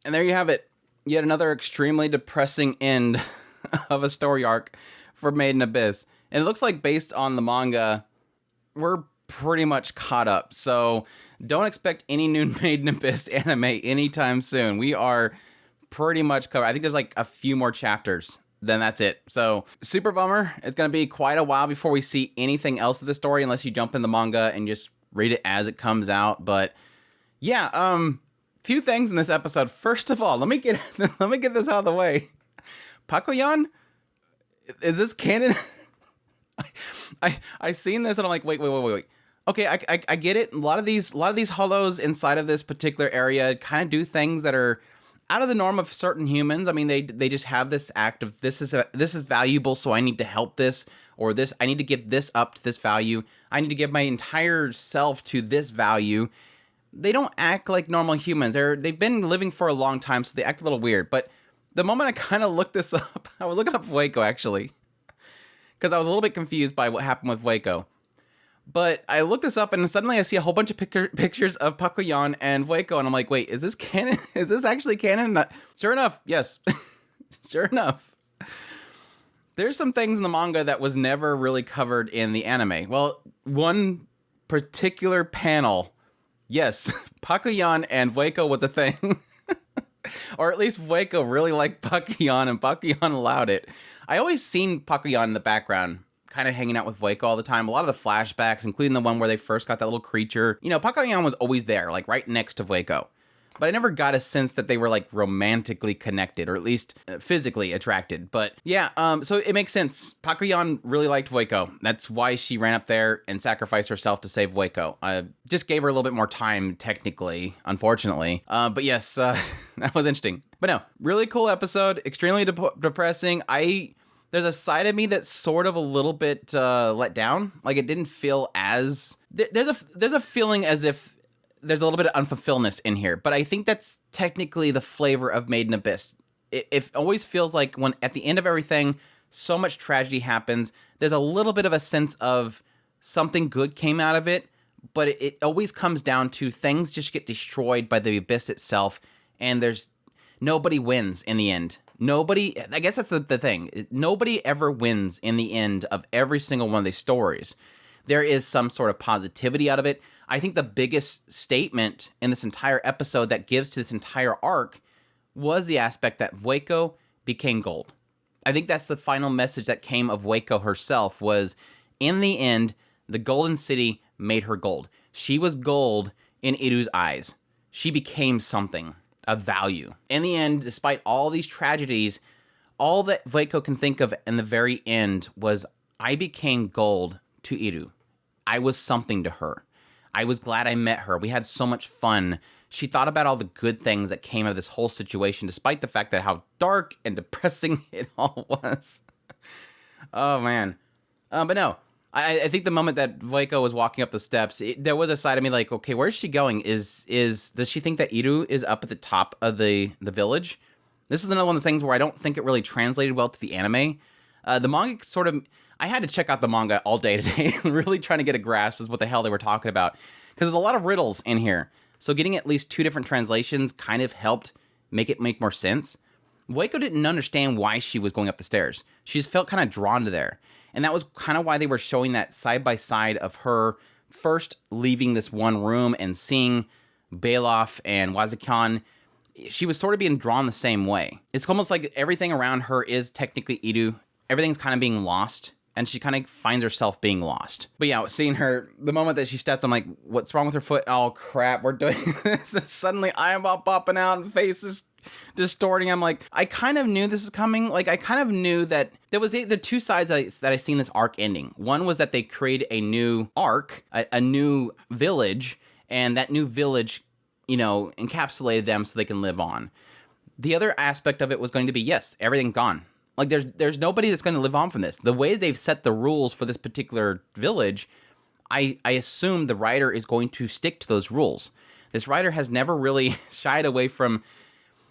And there you have it. Yet another extremely depressing end of a story arc for Made in Abyss. And it looks like based on the manga, we're pretty much caught up. So don't expect any new Made in Abyss anime anytime soon. We are pretty much covered. I think there's like a few more chapters. Then that's it. So super bummer. It's going to be quite a while before we see anything else of the story unless you jump in the manga and just read it as it comes out. But yeah, few things in this episode. First of all, let me get this out of the way. Pakoyan? Is this canon? I seen this and I'm like, wait. Okay, I get it. A lot of these hollows inside of this particular area kind of do things that are out of the norm of certain humans. I mean, they just have this act of this is valuable, so I need to help this, or this I need to give this up to this value. I need to give my entire self to this value. They don't act like normal humans. They've been living for a long time, so they act a little weird. But the moment I kind of looked this up, I was looking up Waco actually, because I was a little bit confused by what happened with Waco. But I looked this up, and suddenly I see a whole bunch of pictures of Pakoyan and Waco, and I'm like, wait, is this canon? Is this actually canon? Sure enough, yes. Sure enough. There's some things in the manga that was never really covered in the anime. Well, one particular panel, yes, Pakoyan and Waco was a thing. Or at least Waco really liked Pakoyan, and Pakoyan allowed it. I always seen Pakoyan in the background, kind of hanging out with Waco all the time. A lot of the flashbacks, including the one where they first got that little creature. You know, Pakoyan was always there, like right next to Waco. But I never got a sense that they were like romantically connected, or at least physically attracted. But yeah, so it makes sense. Pakoyan really liked Waco. That's why she ran up there and sacrificed herself to save Waco. Just gave her a little bit more time, technically, unfortunately. But yes, that was interesting. But no, really cool episode. Extremely depressing. There's a side of me that's sort of a little bit let down. Like it didn't feel as there's a feeling as if there's a little bit of unfulfilledness in here, but I think that's technically the flavor of Made in Abyss. It always feels like when at the end of everything, so much tragedy happens, there's a little bit of a sense of something good came out of it, but it always comes down to things just get destroyed by the abyss itself, and nobody wins in the end. Nobody, I guess that's the thing. Nobody ever wins in the end of every single one of these stories. There is some sort of positivity out of it. I think the biggest statement in this entire episode that gives to this entire arc was the aspect that Waco became gold. I think that's the final message that came of Waco herself was, in the end, the Golden City made her gold. She was gold in Iru's eyes. She became something of value. In the end, despite all these tragedies, all that Waco can think of in the very end was, I became gold to Iru. I was something to her. I was glad I met her. We had so much fun. She thought about all the good things that came of this whole situation, despite the fact that how dark and depressing it all was. Oh, man. But no, I think the moment that Waco was walking up the steps, there was a side of me like, okay, where's she going? Does she think that Iru is up at the top of the village? This is another one of the things where I don't think it really translated well to the anime. The manga sort of... I had to check out the manga all day today, really trying to get a grasp of what the hell they were talking about. Because there's a lot of riddles in here. So getting at least two different translations kind of helped make it make more sense. Waco didn't understand why she was going up the stairs. She just felt kind of drawn to there. And that was kind of why they were showing that side-by-side of her first leaving this one room and seeing Bailoff and Wazukyan. She was sort of being drawn the same way. It's almost like everything around her is technically Iru. Everything's kind of being lost. And she kind of finds herself being lost. But yeah, seeing her, the moment that she stepped, I'm like, what's wrong with her foot? Oh, crap, we're doing this. And suddenly, eyeball popping out and faces distorting. I'm like, I kind of knew this was coming. Like, I kind of knew that there was the two sides that I seen this arc ending. One was that they created a new arc, a new village, and that new village, encapsulated them so they can live on. The other aspect of it was going to be, yes, everything gone. Like, there's nobody that's going to live on from this. The way they've set the rules for this particular village, I assume the writer is going to stick to those rules. This writer has never really shied away from...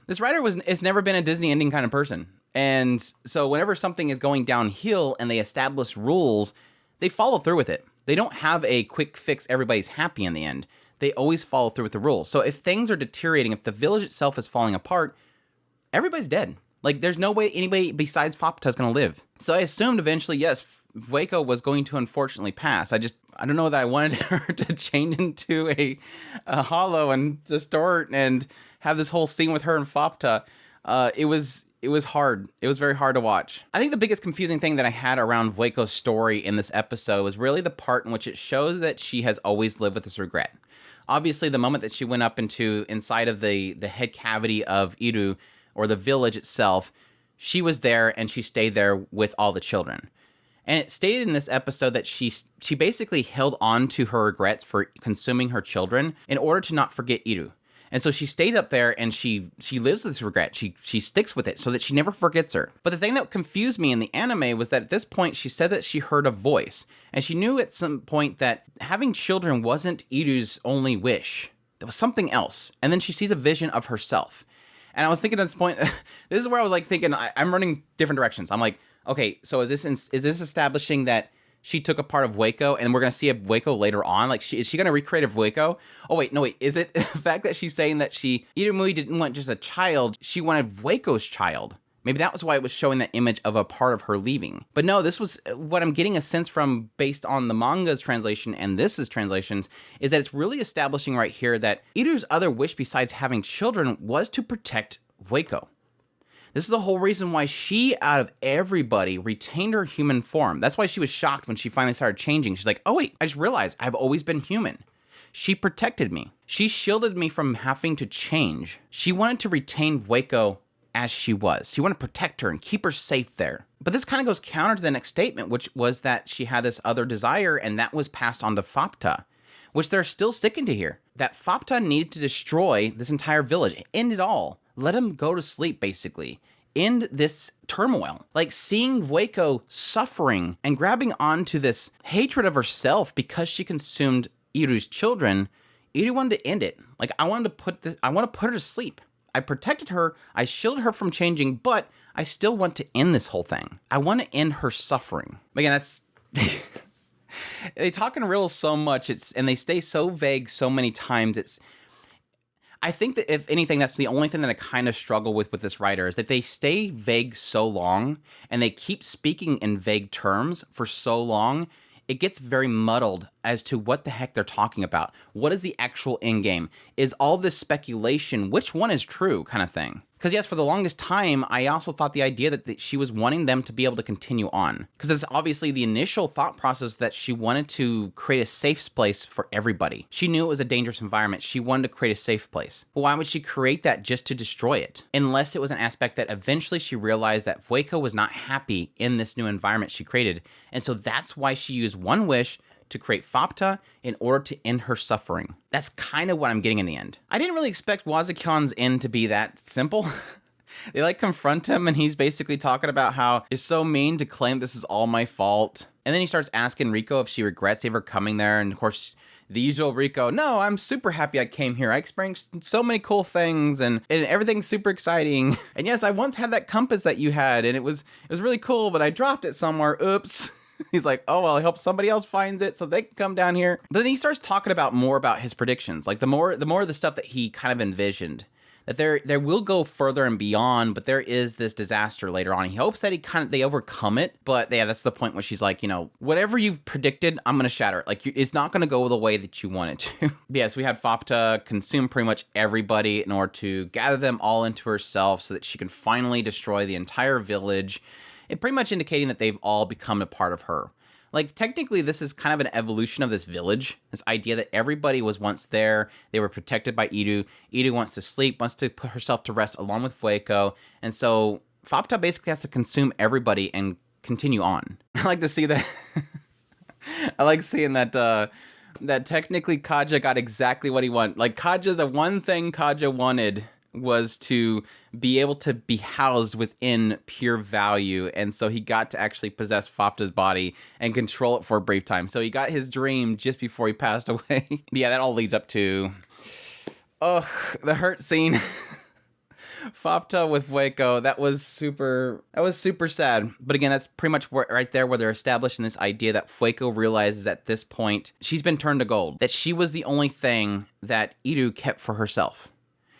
This writer has never been a Disney ending kind of person. And so whenever something is going downhill and they establish rules, they follow through with it. They don't have a quick fix, everybody's happy in the end. they always follow through with the rules. So if things are deteriorating, if the village itself is falling apart, everybody's dead. Like, there's no way anybody besides Fopta is going to live. So I assumed eventually, yes, Waco was going to unfortunately pass. I don't know that I wanted her to change into a hollow and distort and have this whole scene with her and Fopta. It was hard. It was very hard to watch. I think the biggest confusing thing that I had around Waco's story in this episode was really the part in which it shows that she has always lived with this regret. Obviously, the moment that she went up inside of the head cavity of Iru, or the village itself, she was there and she stayed there with all the children. And it stated in this episode that she basically held on to her regrets for consuming her children in order to not forget Iru. And so she stayed up there and she lives with this regret. She sticks with it so that she never forgets her. But the thing that confused me in the anime was that at this point she said that she heard a voice. And she knew at some point that having children wasn't Iru's only wish. There was something else. And then she sees a vision of herself. And I was thinking at this point, this is where I was like thinking, I'm running different directions. I'm like, okay, so is this establishing that she took a part of Waco and we're going to see a Waco later on? Like, is she going to recreate a Waco? Oh, wait, no, wait. Is it the fact that she's saying that Irumui didn't want just a child, she wanted Waco's child? Maybe that was why it was showing that image of a part of her leaving. But no, this was what I'm getting a sense from based on the manga's translation and this's translations is that it's really establishing right here that Iru's other wish besides having children was to protect Waco. This is the whole reason why she, out of everybody, retained her human form. That's why she was shocked when she finally started changing. She's like, oh wait, I just realized I've always been human. She protected me. She shielded me from having to change. She wanted to retain Waco as she was. She wanted to protect her and keep her safe there. But this kind of goes counter to the next statement, which was that she had this other desire, and that was passed on to Fopta, which they're still sticking to here. That Fopta needed to destroy this entire village, end it all. Let him go to sleep, basically. End this turmoil. Like, seeing Waco suffering and grabbing onto this hatred of herself because she consumed Iru's children, Iru wanted to end it. Like, I want to put her to sleep. I protected her, I shielded her from changing, but I still want to end this whole thing. I want to end her suffering. Again, that's... They talk in riddles so much, and they stay so vague so many times, I think that if anything, that's the only thing that I kind of struggle with this writer is that they stay vague so long and they keep speaking in vague terms for so long. It gets very muddled as to what the heck they're talking about. What is the actual end game? Is all this speculation, which one is true kind of thing? Because yes, for the longest time, I also thought the idea that she was wanting them to be able to continue on. Because it's obviously the initial thought process that she wanted to create a safe place for everybody. She knew it was a dangerous environment. She wanted to create a safe place. But why would she create that just to destroy it? Unless it was an aspect that eventually she realized that Waco was not happy in this new environment she created. And so that's why she used one wish to create Fopta in order to end her suffering. That's kind of what I'm getting in the end. I didn't really expect Wazukyan's end to be that simple. They like confront him and he's basically talking about how it's so mean to claim this is all my fault. And then he starts asking Riko if she regrets ever coming there. And of course, the usual Riko, no, I'm super happy I came here. I experienced so many cool things and everything's super exciting. And yes, I once had that compass that you had and it was really cool, but I dropped it somewhere. Oops. He's like, oh, well, I hope somebody else finds it so they can come down here. But then he starts talking more about his predictions. Like the more of the stuff that he kind of envisioned, that there will go further and beyond, but there is this disaster later on. He hopes that they overcome it. But yeah, that's the point where she's like, whatever you've predicted, I'm going to shatter it. Like, it's not going to go the way that you want it to. Yes, we had Fopta consume pretty much everybody in order to gather them all into herself so that she can finally destroy the entire village. It pretty much indicating that they've all become a part of her. Like, technically, this is kind of an evolution of this village. This idea that everybody was once there. They were protected by Iru. Iru wants to sleep, wants to put herself to rest along with Waco. And so Fopta basically has to consume everybody and continue on. I like to see that. I like seeing that that technically Kaja got exactly what he wanted. Like, Kaja, the one thing Kaja wanted was to be able to be housed within pure value, and so he got to actually possess Fopta's body and control it for a brief time. So he got his dream just before he passed away. Yeah, that all leads up to the hurt scene Fopta with Waco, that was super sad. But again, that's pretty much right there where they're establishing this idea that Waco realizes at this point she's been turned to gold, that she was the only thing that Iru kept for herself.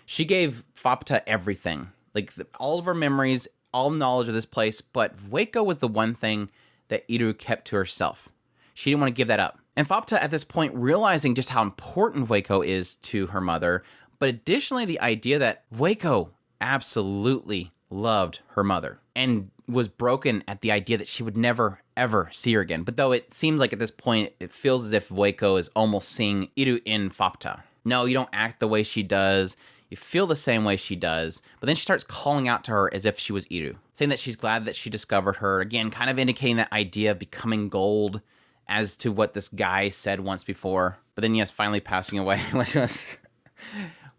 She gave Fopta everything, like all of her memories, all knowledge of this place, but Waco was the one thing that Iru kept to herself. She didn't want to give that up. And Fopta at this point realizing just how important Waco is to her mother, but additionally the idea that Waco absolutely loved her mother and was broken at the idea that she would never, ever see her again. But though it seems like at this point, it feels as if Waco is almost seeing Iru in Fopta. No, you don't act the way she does. You feel the same way she does. But then she starts calling out to her as if she was Iru, saying that she's glad that she discovered her. Again, kind of indicating that idea of becoming gold as to what this guy said once before. But then, yes, finally passing away, which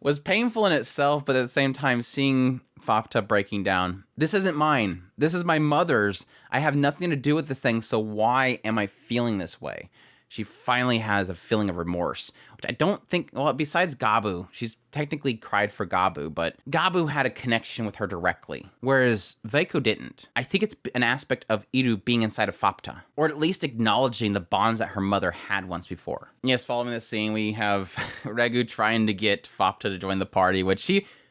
was painful in itself, but at the same time, seeing Fopta breaking down. This isn't mine. This is my mother's. I have nothing to do with this thing, so why am I feeling this way? She finally has a feeling of remorse, which I don't think, well, besides Gabu, she's technically cried for Gabu, but Gabu had a connection with her directly, whereas Waco didn't. I think it's an aspect of Iru being inside of Fopta, or at least acknowledging the bonds that her mother had once before. Yes, following this scene, we have Regu trying to get Fopta to join the party, which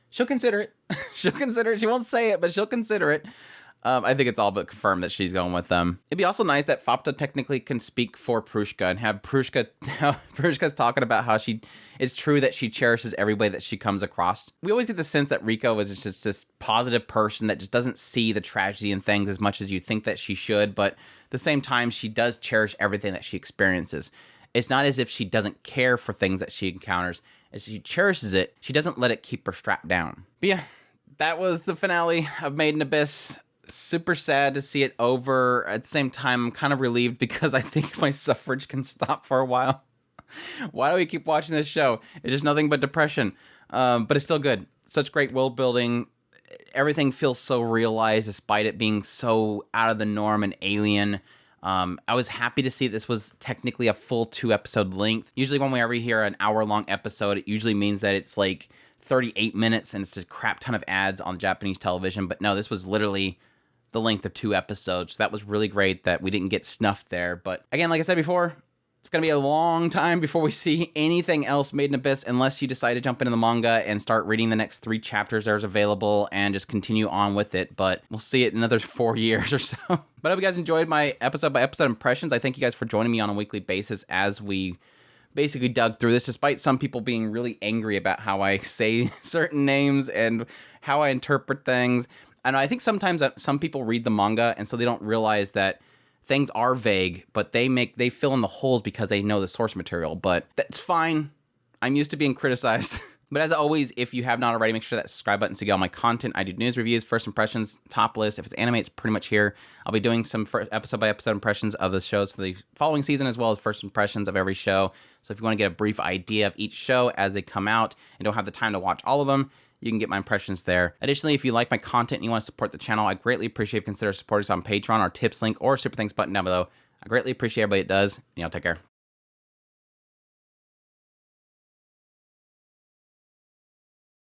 she'll consider it. She'll consider it. She won't say it, but she'll consider it. I think it's all but confirmed that she's going with them. It'd be also nice that Fopta technically can speak for Prushka and have Prushka's talking about how it's true that she cherishes everybody that she comes across. We always get the sense that Riko is just this positive person that just doesn't see the tragedy in things as much as you think that she should, but at the same time, she does cherish everything that she experiences. It's not as if she doesn't care for things that she encounters. As she cherishes it, she doesn't let it keep her strapped down. But yeah, that was the finale of Made in Abyss. Super sad to see it over. At the same time, I'm kind of relieved because I think my suffrage can stop for a while. Why do we keep watching this show? It's just nothing but depression. But it's still good. Such great world building. Everything feels so realized despite it being so out of the norm and alien. I was happy to see this was technically a full 2-episode length. Usually when we ever hear an hour-long episode, it usually means that it's like 38 minutes and it's just a crap ton of ads on Japanese television. But no, this was literally the length of 2 episodes. So that was really great that we didn't get snuffed there. But again, like I said before, it's going to be a long time before we see anything else Made in Abyss unless you decide to jump into the manga and start reading the next 3 chapters there's available and just continue on with it. But we'll see it in another 4 years or so. But I hope you guys enjoyed my episode by episode impressions. I thank you guys for joining me on a weekly basis as we basically dug through this, despite some people being really angry about how I say certain names and how I interpret things. And I think sometimes some people read the manga and so they don't realize that things are vague, but they fill in the holes because they know the source material. But that's fine. I'm used to being criticized. But as always, if you have not already, make sure that subscribe button to get all my content. I do news reviews, first impressions, top list. If it's anime, it's pretty much here. I'll be doing some episode by episode impressions of the shows for the following season, as well as first impressions of every show. So if you want to get a brief idea of each show as they come out and don't have the time to watch all of them, you can get my impressions there. Additionally, if you like my content and you want to support the channel, I greatly appreciate if you consider supporting us on Patreon, our tips link, or super thanks button down below. I greatly appreciate everybody that does. And y'all take care.